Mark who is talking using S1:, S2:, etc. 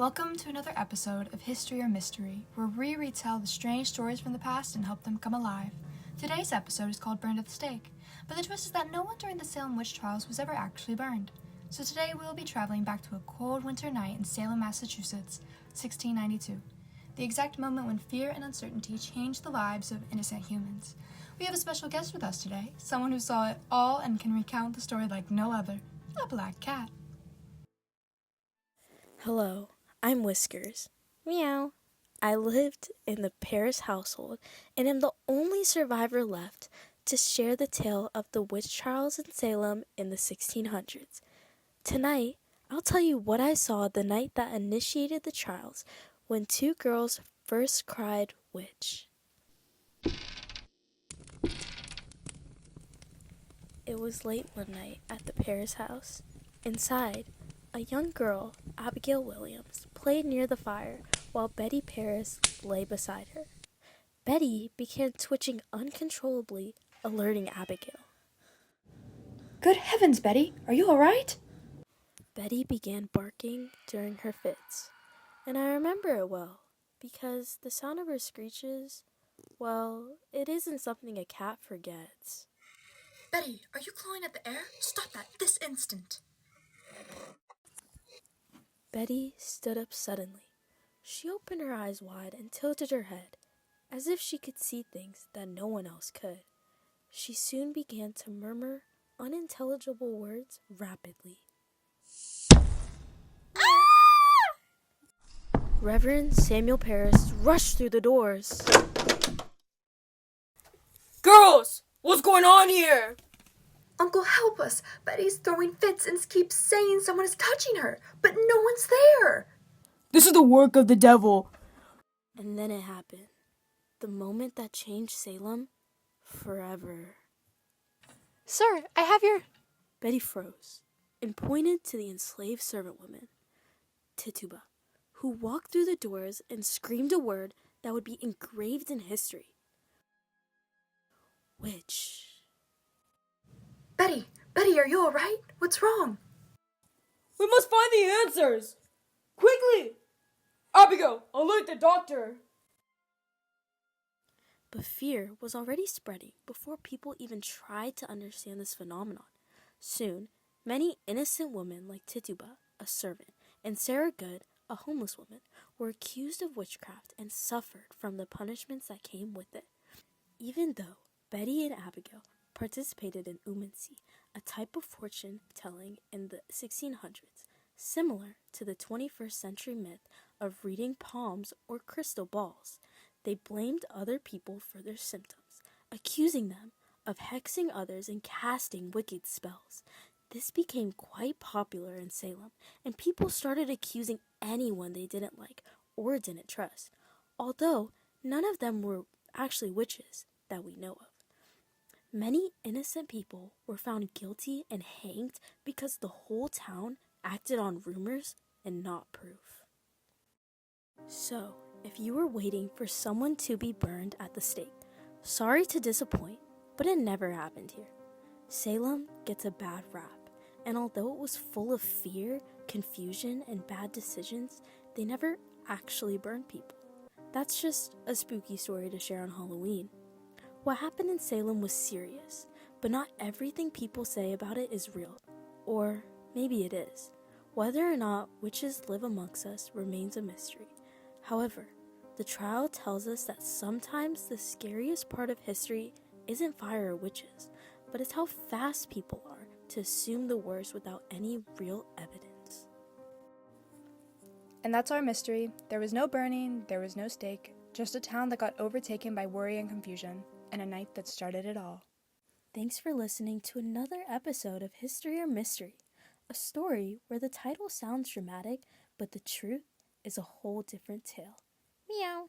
S1: Welcome to another episode of History or Mystery, where we retell the strange stories from the past and help them come alive. Today's episode is called Burned at the Stake, but the twist is that no one during the Salem witch trials was ever actually burned. So today we will be traveling back to a cold winter night in Salem, Massachusetts, 1692. The exact moment when fear and uncertainty changed the lives of innocent humans. We have a special guest with us today, someone who saw it all and can recount the story like no other, a black cat.
S2: Hello, I'm Whiskers. Meow. I lived in the Paris household and am the only survivor left to share the tale of the witch trials in Salem in the 1600s. Tonight, I'll tell you what I saw the night that initiated the trials when two girls first cried witch. It was late one night at the Paris house. Inside, a young girl, Abigail Williams, played near the fire while Betty Paris lay beside her. Betty began twitching uncontrollably, alerting Abigail.
S1: Good heavens, Betty, are you all right?
S2: Betty began barking during her fits, and I remember it well, because the sound of her screeches, well, it isn't something a cat forgets.
S1: Betty, are you clawing at the air? Stop that this instant.
S2: Betty stood up suddenly. She opened her eyes wide and tilted her head, as if she could see things that no one else could. She soon began to murmur unintelligible words rapidly. Reverend Samuel Paris rushed through the doors.
S3: Girls, what's going on here?
S1: Uncle, help us. Betty's throwing fits and keeps saying someone is touching her, but no one's there.
S3: This is the work of the devil.
S2: And then it happened. The moment that changed Salem forever.
S4: Sir, I have your...
S2: Betty froze and pointed to the enslaved servant woman, Tituba, who walked through the doors and screamed a word that would be engraved in history. Witch.
S1: Betty, are you all right? What's wrong?
S3: We must find the answers. Quickly! Abigail, alert the doctor.
S2: But fear was already spreading before people even tried to understand this phenomenon. Soon, many innocent women like Tituba, a servant, and Sarah Good, a homeless woman, were accused of witchcraft and suffered from the punishments that came with it. Even though Betty and Abigail participated in Umancy, a type of fortune-telling in the 1600s, similar to the 21st century myth of reading palms or crystal balls. They blamed other people for their symptoms, accusing them of hexing others and casting wicked spells. This became quite popular in Salem, and people started accusing anyone they didn't like or didn't trust, although none of them were actually witches that we know of. Many innocent people were found guilty and hanged because the whole town acted on rumors and not proof. So, if you were waiting for someone to be burned at the stake, sorry to disappoint, but it never happened here. Salem gets a bad rap, and although it was full of fear, confusion, and bad decisions, they never actually burned people. That's just a spooky story to share on Halloween. What happened in Salem was serious, but not everything people say about it is real. Or maybe it is. Whether or not witches live amongst us remains a mystery. However, the trial tells us that sometimes the scariest part of history isn't fire or witches, but it's how fast people are to assume the worst without any real evidence.
S1: And that's our mystery. There was no burning, there was no stake, just a town that got overtaken by worry and confusion, and a night that started it all.
S2: Thanks for listening to another episode of History or Mystery, a story where the title sounds dramatic, but the truth is a whole different tale. Meow.